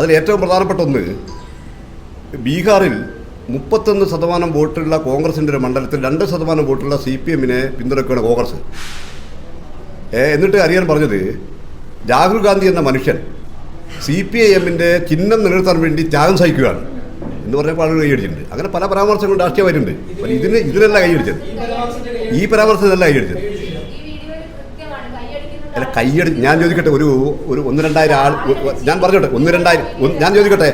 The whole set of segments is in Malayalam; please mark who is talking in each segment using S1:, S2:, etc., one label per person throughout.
S1: അതിൽ ഏറ്റവും പ്രധാനപ്പെട്ട ഒന്ന്, ബീഹാറിൽ 31% വോട്ടുള്ള കോൺഗ്രസിൻ്റെ ഒരു മണ്ഡലത്തിൽ 2% വോട്ടുള്ള CPM-നെ പിന്തുണയ്ക്കുകയാണ് കോൺഗ്രസ്. എന്നിട്ട് അറിയാൻ പറഞ്ഞത്, രാഹുൽ ഗാന്ധി എന്ന മനുഷ്യൻ CPIM-ന്റെ ചിഹ്നം നിലനിർത്താൻ വേണ്ടി ത്യാഗം സഹിക്കുകയാണ് എന്ന് പറഞ്ഞപ്പോൾ ആളുകൾ കൈയടിച്ചിട്ടുണ്ട്. അങ്ങനെ പല പരാമർശങ്ങളും രാഷ്ട്രീയമായിട്ടുണ്ട്. ഇതിനല്ല കൈയടിച്ചത്, ഈ പരാമർശത്തിനല്ല കൈയടിച്ചത്. അല്ല, ഞാൻ ചോദിക്കട്ടെ, ഒരു 1-2 ആൾ ഞാൻ പറഞ്ഞോട്ടെ, 1-2 ഞാൻ ചോദിക്കട്ടെ,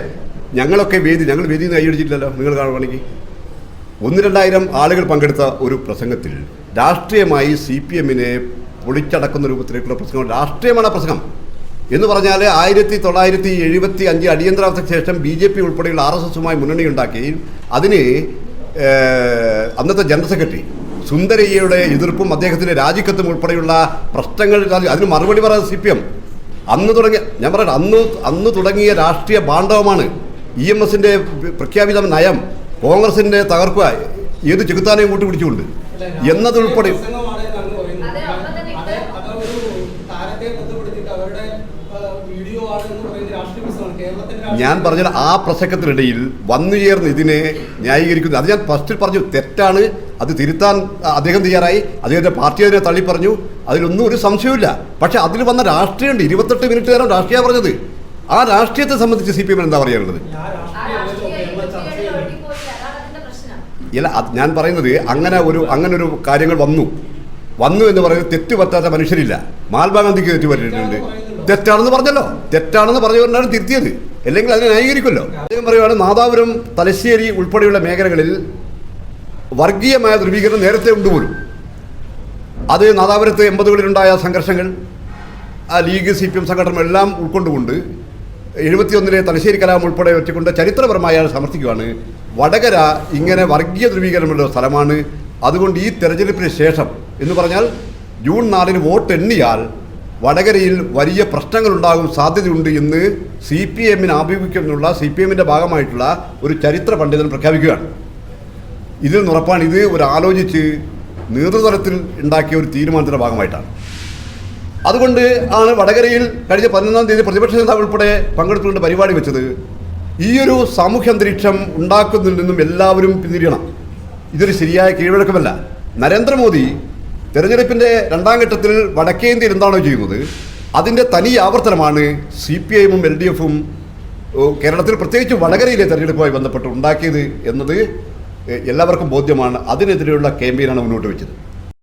S1: ഞങ്ങളൊക്കെ ഞങ്ങൾ വേദിയിൽ നിന്ന് കൈയടിച്ചിട്ടില്ലല്ലോ. നിങ്ങൾ കാണുകയാണെങ്കിൽ 1-2 ആളുകൾ പങ്കെടുത്ത ഒരു പ്രസംഗത്തിൽ രാഷ്ട്രീയമായി CPM-നെ പൊളിച്ചടക്കുന്ന രൂപത്തിലേക്കുള്ള പ്രസംഗം, രാഷ്ട്രീയമാണ് പ്രസംഗം എന്ന് പറഞ്ഞാൽ 1975 അടിയന്തരാവസ്ഥയ്ക്ക് ശേഷം BJP ഉൾപ്പെടെയുള്ള RSS-മായി മുന്നണി ഉണ്ടാക്കി അതിന് അന്നത്തെ ജനറൽ സെക്രട്ടറി സുന്ദരയ്യയുടെ എതിർപ്പും അദ്ദേഹത്തിൻ്റെ രാജിക്കത്തും ഉൾപ്പെടെയുള്ള പ്രശ്നങ്ങൾ, അതിന് മറുപടി പറയാൻ CPM അന്ന് തുടങ്ങിയ, ഞാൻ പറയട്ടെ, അന്ന് തുടങ്ങിയ രാഷ്ട്രീയ ബാണ്ഡവമാണ് EMS-ന്റെ പ്രഖ്യാപിത നയം. കോൺഗ്രസിൻ്റെ തകർക്കുക ഏത് ചെകുത്താനെയും കൂട്ടി പിടിച്ചുകൊണ്ട് എന്നതുൾപ്പെടെ ഞാൻ പറഞ്ഞാൽ ആ പ്രസംഗത്തിനിടയിൽ വന്നു ചേർന്ന് ഇതിനെ ന്യായീകരിക്കുന്നു. അത് ഞാൻ ഫസ്റ്റിൽ പറഞ്ഞു, തെറ്റാണ്, അത് തിരുത്താൻ അദ്ദേഹം തയ്യാറായി, അദ്ദേഹത്തിൻ്റെ പാർട്ടി അതിനെ തള്ളിപ്പറഞ്ഞു, അതിലൊന്നും ഒരു സംശയമില്ല. പക്ഷെ അതിൽ വന്ന രാഷ്ട്രീയമുണ്ട്. 28 മിനിറ്റ് നേരം രാഷ്ട്രീയമാണ് പറഞ്ഞത്. ആ രാഷ്ട്രീയത്തെ സംബന്ധിച്ച് CPM എന്താ പറയാനുള്ളത്? ഇല്ല, ഞാൻ പറയുന്നത് അങ്ങനെ ഒരു കാര്യങ്ങൾ വന്നു എന്ന് പറയുന്നത് തെറ്റ് പറ്റാത്ത മനുഷ്യരില്ല. മഹാത്മാഗാന്ധിക്ക് തെറ്റ് പറ്റിയിട്ടുണ്ട്, തെറ്റാണെന്ന് പറഞ്ഞല്ലോ, തെറ്റാണെന്ന് പറഞ്ഞവരാണ് തിരുത്തിയത്, അല്ലെങ്കിൽ അതിനെ ന്യായീകരിക്കുമല്ലോ. അദ്ദേഹം പറയുകയാണ്, നാദാപുരം, തലശ്ശേരി ഉൾപ്പെടെയുള്ള മേഖലകളിൽ വർഗീയമായ ധ്രുവീകരണം നേരത്തെ ഉണ്ടുപോലും. അത് നാദാപുരത്ത് 80കളിലുണ്ടായ സംഘർഷങ്ങൾ, ആ ലീഗ് CPM സംഘടന എല്ലാം ഉൾക്കൊണ്ടുകൊണ്ട് 71-ലെ തലശ്ശേരി കലാപം ഉൾപ്പെടെ വെച്ചുകൊണ്ട് ചരിത്രപരമായി അയാൾ സമർത്ഥിക്കുകയാണ്. വടകര ഇങ്ങനെ വർഗീയ ധ്രുവീകരണമുള്ള സ്ഥലമാണ്. അതുകൊണ്ട് ഈ തെരഞ്ഞെടുപ്പിന് ശേഷം എന്ന് പറഞ്ഞാൽ ജൂൺ 4-ന് വോട്ട് എണ്ണിയാൽ വടകരയിൽ വലിയ പ്രശ്നങ്ങളുണ്ടാകും സാധ്യതയുണ്ട് എന്ന് CPM-ന് ആഭിമുഖ്യമുള്ള CPM-ന്റെ ഭാഗമായിട്ടുള്ള ഒരു ചരിത്ര പണ്ഡിതൻ പ്രഖ്യാപിക്കുകയാണ്. ഇതിൽ നിന്നുറപ്പാണ് ഇത് ഒരു ആലോചിച്ച് നേതൃതലത്തിൽ ഉണ്ടാക്കിയ ഒരു തീരുമാനത്തിൻ്റെ ഭാഗമായിട്ടാണ്. അതുകൊണ്ട് ആണ് വടകരയിൽ കഴിഞ്ഞ 11-ാം തീയതി പ്രതിപക്ഷ നേതാവ് ഉൾപ്പെടെ പങ്കെടുത്തുകൊണ്ട് പരിപാടി വെച്ചത്. ഈയൊരു സാമൂഹ്യ അന്തരീക്ഷം ഉണ്ടാക്കുന്നതിൽ നിന്നും എല്ലാവരും പിന്തിരിയണം. ഇതൊരു ശരിയായ കീഴ്വഴക്കമല്ല. നരേന്ദ്രമോദി തെരഞ്ഞെടുപ്പിൻ്റെ 2ാം ഘട്ടത്തിൽ വടക്കേ ഇന്ത്യയിൽ എന്താണോ ചെയ്യുന്നത് അതിൻ്റെ തനി ആവർത്തനമാണ് CPI-ഉം LDF-ഉം കേരളത്തിൽ പ്രത്യേകിച്ച് വടകരയിലെ തെരഞ്ഞെടുപ്പുമായി ബന്ധപ്പെട്ട് ഉണ്ടാക്കിയത് എന്നത് എല്ലാവർക്കും ബോധ്യമാണ്. അതിനെതിരെയുള്ള ക്യാമ്പയിനാണ് മുന്നോട്ട് വെച്ചത്.